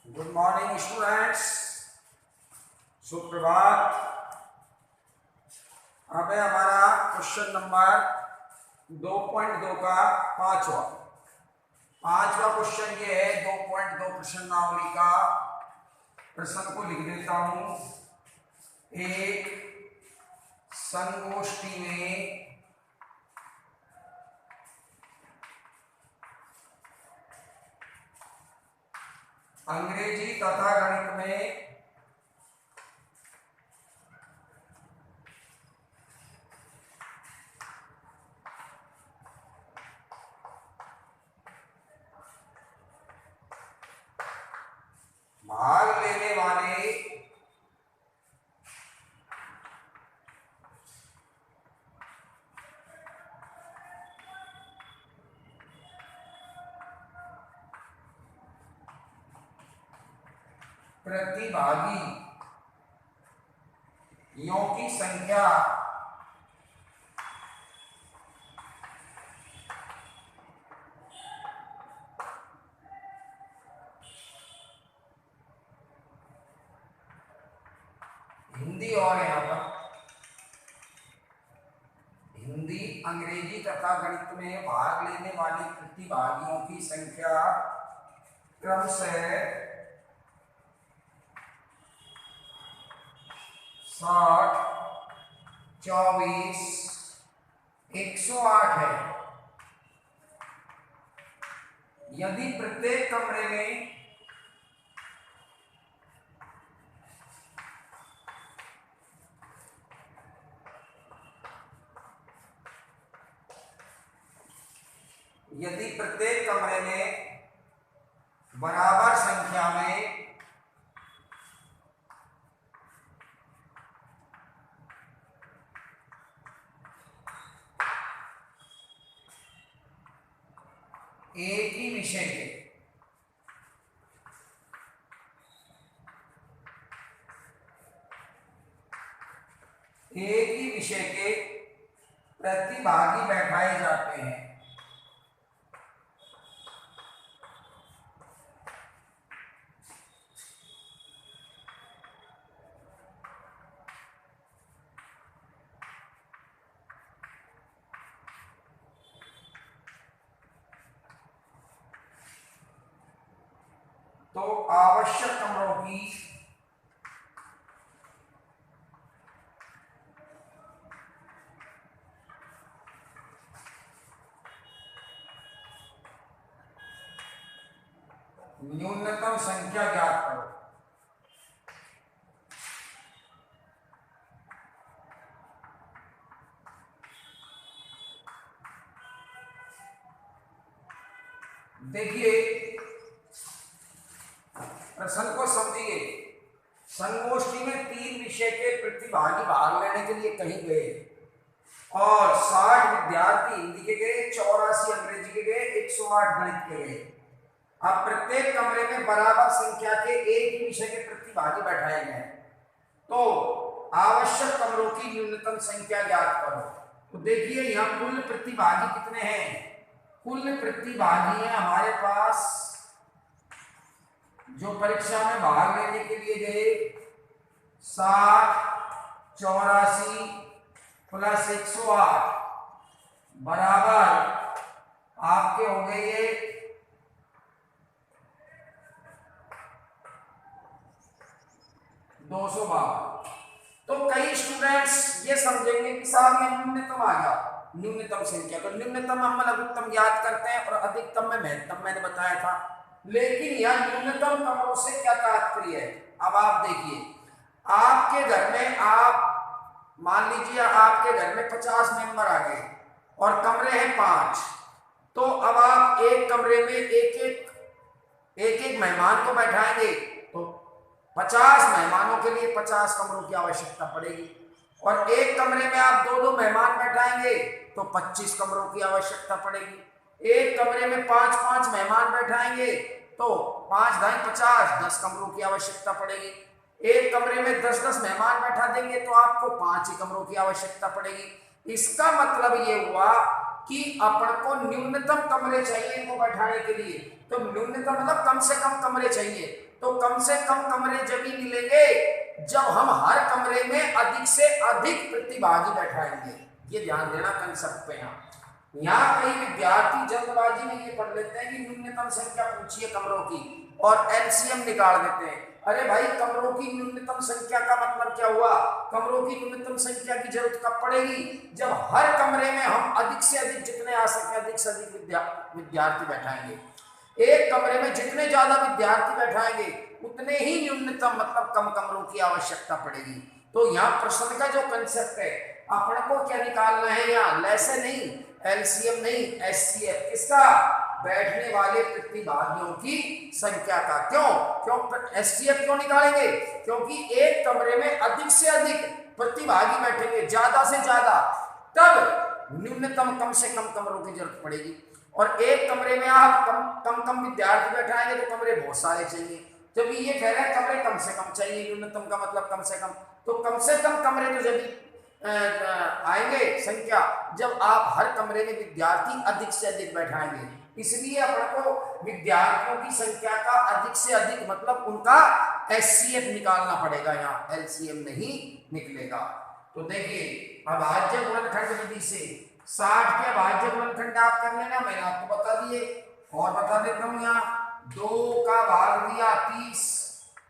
Good morning students, सुप्रभात। अब है हमारा क्वेश्चन नंबर 2.2 का पांचवा क्वेश्चन ये है। 2.2 प्रश्नावली का प्रश्न को लिख देता हूं। एक संगोष्ठी में अंग्रेजी तथा गणित में भाग लेने वाले प्रतिभागियों की संख्या हिंदी और यहाँ पर हिंदी, अंग्रेजी तथा गणित में भाग लेने वाले प्रतिभागियों की संख्या क्रमशः 60, 24, 108 है। यदि प्रत्येक कमरे में बराबर संख्या में एक ही विषय के प्रतिभागी बैठाए जाते हैं, तो आवश्यक कमरों की न्यूनतम संख्या ज्ञात करो। देखिए, प्रश्न को समझिए। संगोष्ठी में 3 विषय के प्रतिभागी भाग लेने के लिए कहीं गए और 60 विद्यार्थी हिंदी के गए, 84 अंग्रेजी के गए, 108 गणित के गए। अब प्रत्येक कमरे में बराबर संख्या के एक ही विषय के प्रतिभागी बैठाए गए, तो आवश्यक कमरों की न्यूनतम संख्या ज्ञात करो। तो देखिए, यहाँ कुल प्रतिभागी कितने हैं? कुल प्रतिभागी हैं हमारे पास जो परीक्षा में भाग लेने के लिए गए 60, 84 प्लस 108 बराबर आपके हो गए ये 252। तो कई स्टूडेंट्स ये समझेंगे कि साहब ये न्यूनतम आ गया, न्यूनतम संख्या। तो न्यूनतम हम लघुत्तम याद करते हैं और अधिकतम में महत्तम मैंने बताया था, लेकिन यह न्यूनतम कमरों से क्या तात्पर्य है? अब आप देखिए, आपके घर में आप मान लीजिए आपके घर में 50 मेंबर आ गए और कमरे हैं 5, तो अब आप एक कमरे में एक मेहमान को बैठाएंगे तो 50 मेहमानों के लिए 50 कमरों की आवश्यकता पड़ेगी, और एक कमरे में आप 2-2 मेहमान बैठाएंगे तो 25 कमरों की आवश्यकता पड़ेगी। एक कमरे में 5-5 मेहमान बैठाएंगे तो 5 × 50, 10 कमरों की आवश्यकता पड़ेगी। एक कमरे में 10-10 मेहमान बैठा देंगे तो आपको 5 ही कमरों की आवश्यकता पड़ेगी। इसका मतलब ये हुआ कि अपन को न्यूनतम कमरे चाहिए इनको बैठाने के लिए। तो न्यूनतम मतलब कम से कम कमरे चाहिए। तो कम से कम कमरे जब ही मिलेंगे जब हम हर कमरे में अधिक से अधिक प्रतिभागी बैठाएंगे। ये ध्यान देना कंसेप्ट पे। यहाँ कई विद्यार्थी जल्दबाजी में ये पढ़ लेते हैं कि न्यूनतम संख्या पूछिए कमरों की और एलसीएम निकाल देते हैं। अरे भाई, कमरों की न्यूनतम संख्या का मतलब क्या हुआ? कमरों की न्यूनतम संख्या की जरूरत कब पड़ेगी? जब हर कमरे में हम अधिक से अधिक, जितने आ सके अधिक से अधिक विद्यार्थी बैठाएंगे। एक कमरे में जितने ज्यादा विद्यार्थी बैठाएंगे उतने ही न्यूनतम मतलब कम कमरों की आवश्यकता पड़ेगी। तो यहाँ प्रश्न का जो कंसेप्ट है, अपने को क्या निकालना है? यहाँ लैसे नहीं, एलसीएम नहीं, एचसीएफ। किसका? बैठने वाले प्रतिभागियों की संख्या का। क्यों एचसीएफ क्यों निकालेंगे? क्योंकि एक कमरे में अधिक से अधिक प्रतिभागी बैठेंगे, ज्यादा से ज्यादा, तब न्यूनतम कम से कम कमरों की जरूरत पड़ेगी। और एक कमरे में आप कम विद्यार्थी बैठाएंगे तो कमरे बहुत सारे चाहिए। जब ये कह रहे हैं कमरे कम से कम चाहिए, न्यूनतम का मतलब कम से कम, तो कम से कम कमरे तो जब आएंगे संख्या जब आप हर कमरे में विद्यार्थी अधिक से अधिक बैठाएंगे। इसलिए अपन को विद्यार्थियों की संख्या का अधिक से अधिक मतलब उनका एचसीएफ निकालना पड़ेगा, यहाँ एलसीएम नहीं निकलेगा। तो देखिए, अभाज्य गुणनखंड विधि से 60 के अभाज्य गुणनखंड आप कर लेना, मैंने आपको बता दिए और बता देता हूँ। यहाँ 2 का भाग दिया 30,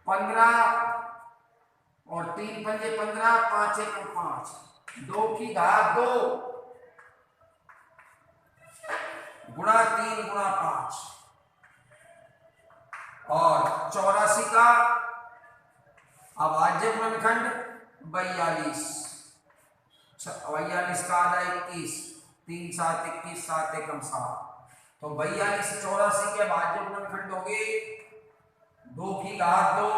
15 और 3 पंजे 15, 5 एकम 5, 2 की घात 2 गुणा 3 गुणा 5 और 84 का अभाज्य गुणनखंड 42, 42 का आधा 21, 3 7 21, 7 एकम 7। तो 42 84 के अभाज्य गुणनखंड होंगे 2 की घात 2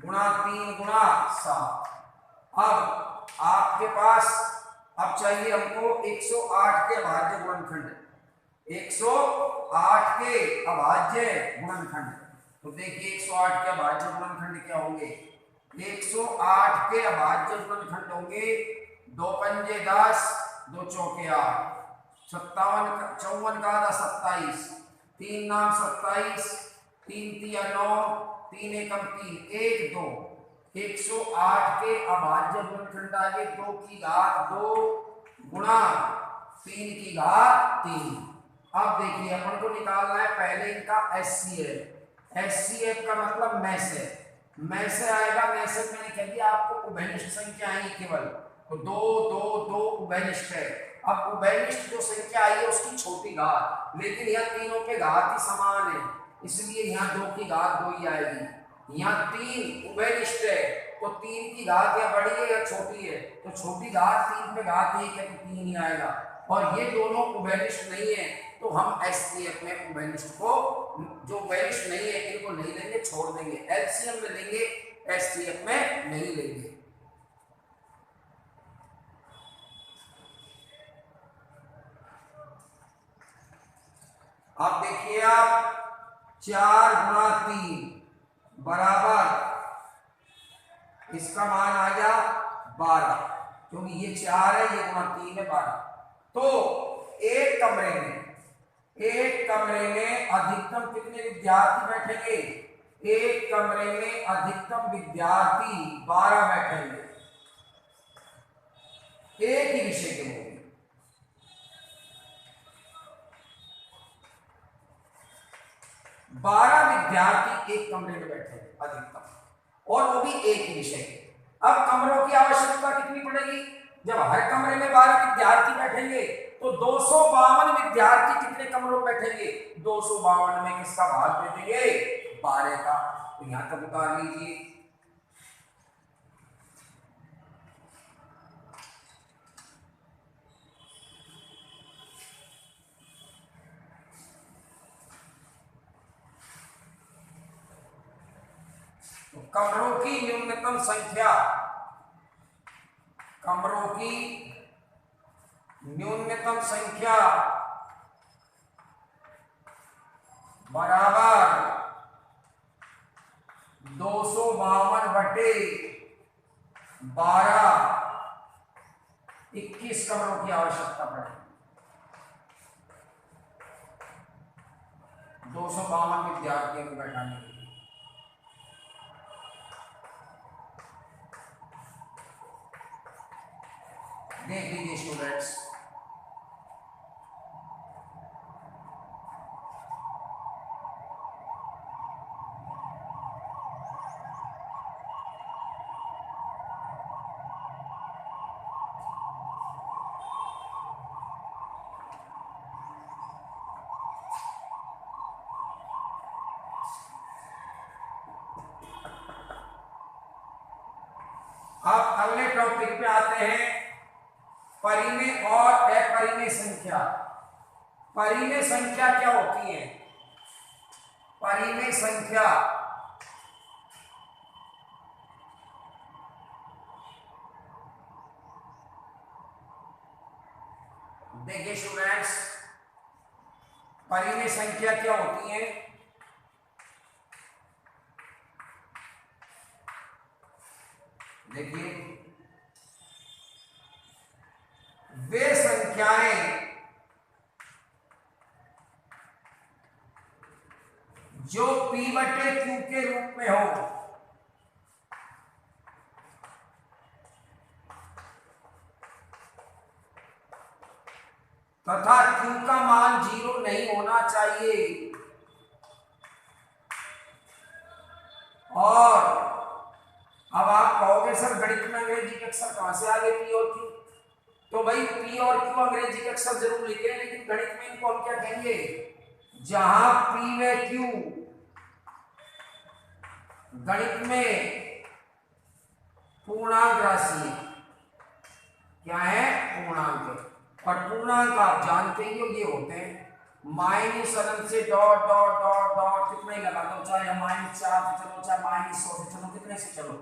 गुणा 3 गुणा 7। अब आपके पास अब चाहिए हमको 108 के अभाज्य गुणनखंड, 108 के अभाज्य गुणनखंड। तो देखिए 108 के अभाज्य गुणनखंड क्या होंगे? 108 के अभाज्य गुणनखंड होंगे 2 पंजे 10, 2 चौके 8, 57 का आधा 27, 3 नाम 27, 3 तिया 9, 3 एकम 3, 1 2। 108 के अभाज्य गुणनखंड आगे 2 की घात 2 गुणा 3 की घात 3। अब देखिए अपन को निकालना है पहले इनका एचसीएफ। एचसीएफ का मतलब मैसे, मैसे आएगा। मैसे मैंने कह दिया आपको उभयनिष्ठ संख्या है केवल, तो 2 2 2 उभयनिष्ठ है। अब उभयनिष्ठ जो संख्या आई है उसकी छोटी घात, लेकिन यह तीनों के घात ही समान है, इसलिए यहाँ 2 की घात 2 ही आएगी। यहाँ 3 उभयनिष्ठ है तो 3 की घात या बड़ी है या छोटी है, तो छोटी घात 3 पे घात 1 है तो 3 ही आएगा। और ये दोनों उभयनिष्ठ नहीं है तो हम एचसीएफ में उभयनिष्ठ को, जो उभयनिष्ठ नहीं है इनको नहीं लेंगे, छोड़ देंगे। एलसीएम में लेंगे, एचसीएफ में नहीं लेंगे। अब देखिए आप 4 गुणा 3 बराबर, इसका मान आ गया 12, क्योंकि ये 4 है, ये गुणा 3 है 12। तो एक कमरे में अधिकतम कितने विद्यार्थी बैठेंगे? एक कमरे में अधिकतम विद्यार्थी 12 बैठेंगे, एक ही विषय के होंगे। बारह विद्यार्थी एक कमरे में बैठे अधिकतम, और वो भी एक ही विषय के। अब कमरों की आवश्यकता कितनी पड़ेगी? जब हर कमरे में 12 विद्यार्थी बैठेंगे तो 252 विद्यार्थी कितने कमरों में बैठेंगे? 252 में किसका भाग दे देंगे? 12 का। तो यहां तक उतार लीजिए। तो कमरों की न्यूनतम संख्या, कमरों की न्यूनतम संख्या बराबर 252 बटे 12, 21 कमरों की आवश्यकता पड़ेगी। 252 विद्यार्थियों को बैठाने के लिए। देख लीजिए स्टूडेंट्स, अब अगले टॉपिक पे आते हैं, परिमेय और अपरिमेय संख्या। परिमेय संख्या क्या होती है? परिमेय संख्या देखिए स्टूडेंट्स, परिमेय संख्या क्या होती है? देखिए, वे संख्याएं जो P बटे Q के रूप में हो, तथा Q का मान 0 नहीं होना चाहिए, और अब आप कहोगे सर गणित में अंग्रेजी के अक्षर कहां से आ गए P और Q? तो भाई P और Q अंग्रेजी के अक्षर जरूर लिखे, लेकिन गणित में इनको हम क्या कहेंगे? जहां P व Q गणित में पूर्णांक राशि है। क्या है? पूर्णांक। और पूर्णांक आप जानते ही हो, ये होते हैं माइनस अनंत से डॉट डॉट डॉट डॉट, कितना ही लगा दो, चाहे -4 से चलो, चाहे -100 से चलो, कितने से चलो,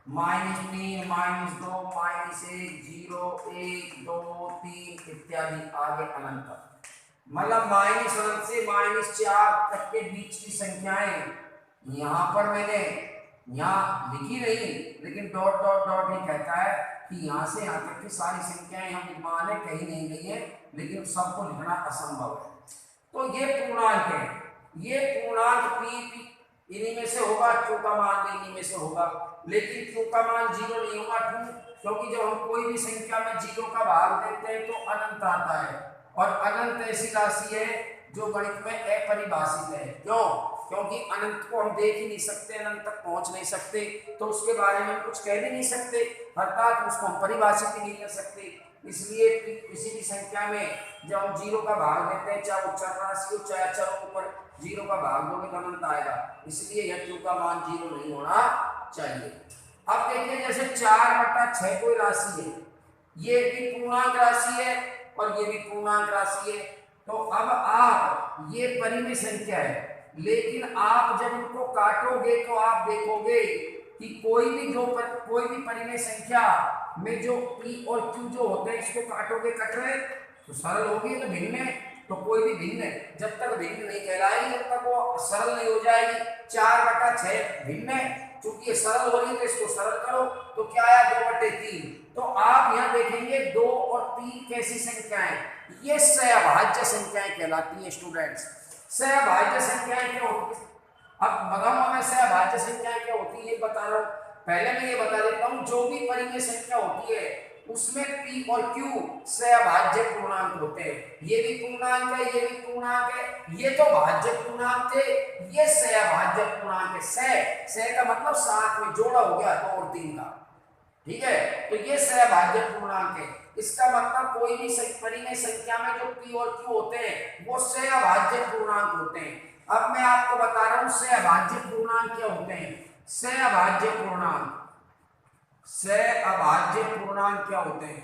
-3, -2, -1, 0, 1, 2, 3 इत्यादि आगे अनंत तक। मतलब माइनस अनंत से -4 तक के बीच की संख्याएं यहां पर मैंने यहाँ लिखी नहीं, लेकिन डॉट डॉट डॉट ही कहता है कि यहाँ से यहाँ तक की सारी संख्याएं यहाँ विद्यमान है, कहीं नहीं गई है, लेकिन सबको लिखना असंभव है। तो ये पूर्णांक है, ये पूर्णांक P इन्हीं में से होगा, Q का मान भी इन्हीं में से होगा, लेकिन Q का मान 0 नहीं होगा। क्यों? क्योंकि जब हम कोई भी संख्या में 0 का भाग देते हैं तो अनंत आता है, और अनंत ऐसी राशि है जो गणित में अपरिभाषित है। क्यों? क्योंकि अनंत को हम देख ही नहीं सकते, अनंत तक पहुंच नहीं सकते, तो उसके बारे में हम कुछ कह भी नहीं सकते, अर्थात उसको हम परिभाषित ही नहीं कर सकते। इसलिए किसी भी संख्या में जब हम 0 का भाग देते हैं, चाहे वो चर राशि हो चाहे अचर हो, ऊपर 0 का भाग दोगे तो अनंत आएगा। इसलिए यह Q का मान 0 नहीं होना चाहिए। अब देखिए, जैसे 4/6 कोई राशि है, ये भी पूर्णांक राशि है और ये भी पूर्णांक राशि है। तो अब आप, ये परिमेय संख्या है, लेकिन आप जब इनको काटोगे तो आप देखोगे कि कोई भी परिमेय संख्या में जो P और Q जो होते हैं, इसको काटोगे, कट रहे तो सरल होगी, तो भिन्न है, तो कोई भी भिन्न है, जब तक भिन्न नहीं कहलाएगी जब तक वो सरल नहीं हो जाएगी। 4/6 भिन्न है, चूंकि ये सरल हो रही है तो इसको सरल करो, तो क्या आया? 2/3। तो आप यहाँ देखेंगे 2 और 3 कैसी संख्याएं, ये सहभाज्य संख्याएं कहलाती है स्टूडेंट्स। सहभाज्य संख्याएं क्या होती है? अब मगम में सहभाज्य संख्याएं क्या होती है ये बता रहा हूं। पहले मैं ये बता देता हूं, जो भी परिमेय संख्या होती है उसमें P और Q सहभाज्य पूर्णांक होते हैं। ये भी पूर्णांक है, ये भी पूर्णांक है, ये तो भाज्य पूर्णांक थे, ये सहभाज्य पूर्णांक है। सह का मतलब साथ में जोड़ा हो गया 2 और 3 का, ठीक है, तो ये सहभाज्य पूर्णांक है। इसका मतलब कोई भी परिमेय संख्या में जो P और Q होते हैं वो सहभाज्य पूर्णांक होते हैं। अब मैं आपको बता रहा हूं सहभाज्य पूर्णांक क्या होते हैं। सहभाज्य पूर्णांक क्या होते हैं?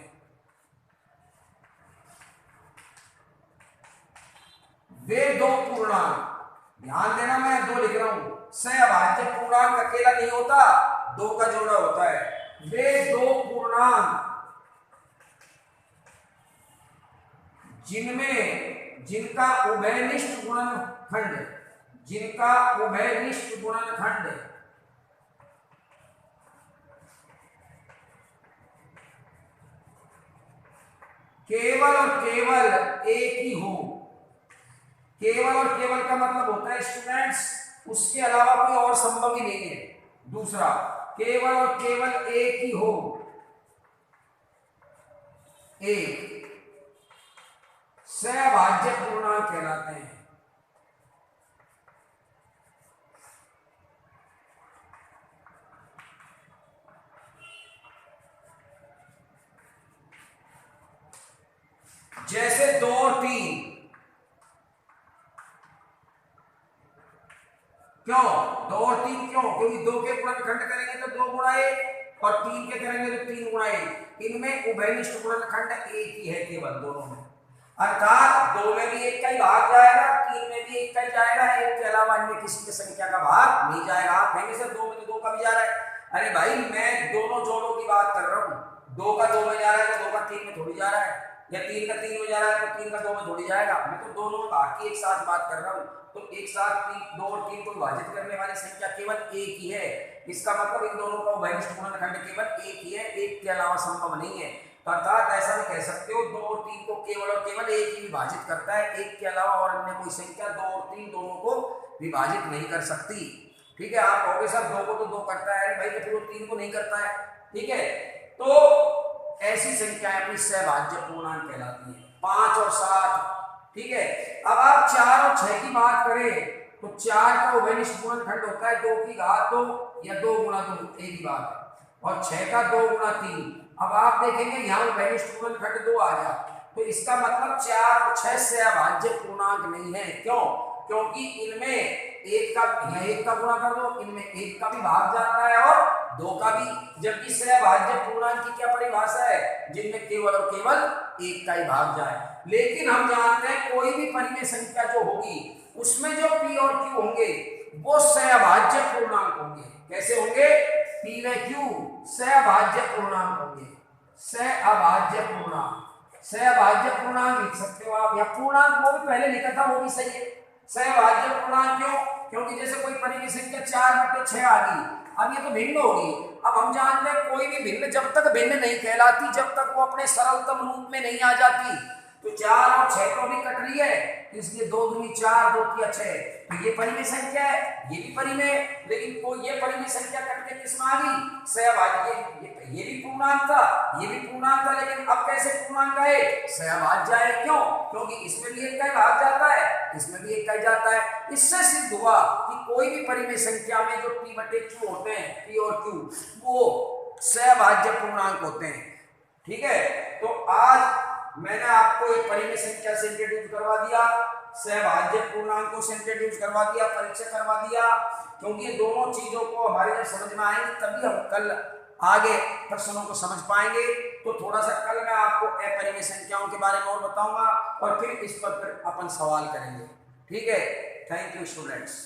वे दो पूर्णांक, ध्यान देना मैं 2 लिख रहा हूं, सहभाज्य पूर्णांक अकेला नहीं होता, 2 का जोड़ा होता है। वे दो पूर्णांक जिनका उभयनिष्ठ गुणनखंड केवल और केवल एक ही हो। केवल और केवल का मतलब होता है स्टूडेंट्स, उसके अलावा कोई और संभव ही नहीं है। दूसरा, केवल और केवल एक ही हो, एक सहभाज्य पूर्णांक कहलाते हैं। जैसे 2 और 3, क्यों 2 और 3 क्यों? क्योंकि 2 के गुणनखंड करेंगे तो 2 गुणा 1 और 3 के करेंगे तो 3 गुणा 1। इनमें उभयनिष्ठ गुणनखंड एक ही है केवल दोनों में, अर्थात 2 में भी 1 का ही भाग जाएगा, 3 में भी 1 का ही जाएगा, 1 के अलावा अन्य किसी की संख्या का भाग नहीं जाएगा। आप कहेंगे सर 2 में तो 2 का भी जा रहा है। अरे भाई मैं दोनों जोड़ों की बात कर रहा हूँ। 2 का 2 में जा रहा है तो 2 का 3 में थोड़ी जा रहा है, या 3 का 3 में जा रहा है तो 3 का 2 में थोड़ी जाएगा। मैं तो दोनों भाग की एक साथ बात कर रहा हूँ। तो एक साथ 2 और 3 को विभाजित करने वाली संख्या केवल एक ही है। इसका मतलब इन दोनों का उभयनिष्ठ गुणनखंड केवल एक ही है, एक के अलावा संभव नहीं है। तो अर्थात ऐसा भी कह सकते हो 2 और 3 को केवल और केवल एक ही विभाजित करता है, एक के अलावा और अन्य कोई संख्या 2 और 3 दोनों को विभाजित नहीं कर सकती। ठीक है, आप कहोगे सर 2 को तो 2 करता है, भाई तो फिर वो 3 को नहीं करता है। ठीक है, तो ऐसी संख्याएं अपनी सहभाज्य पूर्णांक कहलाती हैं, 5 और 7। ठीक है, अब आप 4 और 6 की बात करें तो 4 का उभयनिष्ठ गुणनखंड होता है 2 की घात 2 या 2 गुणा 2, एक ही बात है, और 6 का 2 गुणा 3। अब आप देखेंगे यहाँ उभयनिष्ठ गुणनखंड 2 आ गया, तो इसका मतलब 4 और 6 सहभाज्य पूर्णांक नहीं है। क्यों? क्योंकि इनमें एक का गुणा कर दो, इनमें 1 का भी भाग जाता है और 2 का भी, जबकि सहभाज्य पूर्णांक की क्या परिभाषा है? जिनमें केवल और केवल 1 का ही भाग जाए। लेकिन हम जानते हैं कोई भी परिमेय संख्या जो होगी उसमें जो p और q होंगे वो सहभाज्य पूर्णांक होंगे। कैसे होंगे? p व q सहभाज्य पूर्णांक होंगे। सहभाज्य पूर्णांक, सहभाज्य पूर्णांक लिख सकते हो आप, या पूर्णांक वो भी पहले लिखा था वो भी सही है। सहभाज्य पूर्णांक क्यों? क्योंकि जैसे कोई परिमेय संख्या 4/6 आ गई, अब ये तो भिन्न होगी। अब हम जानते हैं कोई भी भिन्न जब तक भिन्न नहीं कहलाती, जब तक वो अपने सरलतम रूप में नहीं आ जाती। तो 4 और 6 तो भी कट रही है, इसलिए 2 दूनी 4, 2 तिया 6, तो ये परिमेय संख्या है, ये भी परिमेय। लेकिन कोई ये परिमेय संख्या कट के किसमें आ गई? सहभाज्य। ये भी पूर्णांक था, ये भी पूर्णांक था, लेकिन अब कैसे पूर्णांक आए? सहभाज्य आए। क्यों? क्योंकि इसमें भी 1 का ही भाग जाता है, इसमें भी 1 का ही जाता है। इससे सिद्ध हुआ कि कोई भी परिमेय संख्या में जो p/q होते हैं, p और q, वो सहभाज्य पूर्णांक होते हैं। ठीक है, तो आज मैंने आपको एक परिमेय संख्या से इंट्रोड्यूस करवा दिया, सहभाज्य पूर्णांक को इंट्रोड्यूस करवा दिया, परिचय करवा दिया, क्योंकि ये दोनों चीजों को हमारे जब समझ में आएंगे तभी हम कल आगे प्रश्नों को समझ पाएंगे। तो थोड़ा सा कल मैं आपको अपरिमेय संख्याओं के बारे में और बताऊंगा और फिर इस पर फिर अपन सवाल करेंगे। ठीक है, थैंक यू स्टूडेंट्स।